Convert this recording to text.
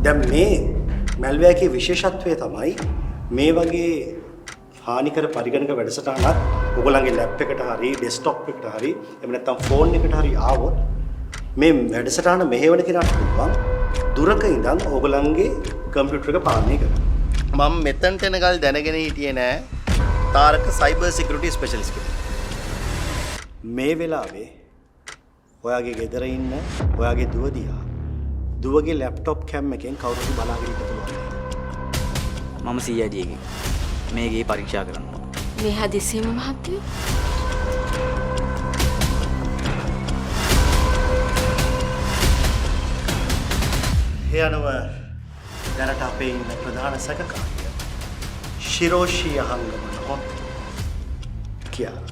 දැන් මේ මැල්වෙයාර් එකේ විශේෂත්වය තමයි මේ වගේ හානිකර පරිගණක වැඩසටහනක් ඔයගොල්ලන්ගේ ලැප් එකට හරි ඩෙස්ක්ටොප් එකට හරි එහෙම නැත්නම් ෆෝන් එකට හරි ආවොත් මේ වැඩසටහන මෙහෙවන කෙනාට පුළුවන් දුරක ඉඳන් ඔයගොල්ලන්ගේ කම්පියුටර් එක පාලනය කරන්න. මම මෙතනට එනකල් දැනගෙන හිටියේ නෑ තාරක සයිබර් සිකියුරිටි ස්පෙෂලිස්ට් කෙනෙක්. මේ වෙලාවේ ඔයාගේ ගෙදර ඉන්න ඔයාගේ දුව දිහා දුවගේ ලැප්ටොප් කැම් එකෙන් කවුරුහරි බලාගෙන ඉන්න පුළුවන්. මම CID එකේ මේකේ පරීක්ෂා කරනවා. මේ හදිසියෙම මහත්තයෝ එයනව දැනට අපේ ඉන්න ප්‍රධාන සැකකාරිය ශිරෝෂී අහංගම නොහොත් කියලා.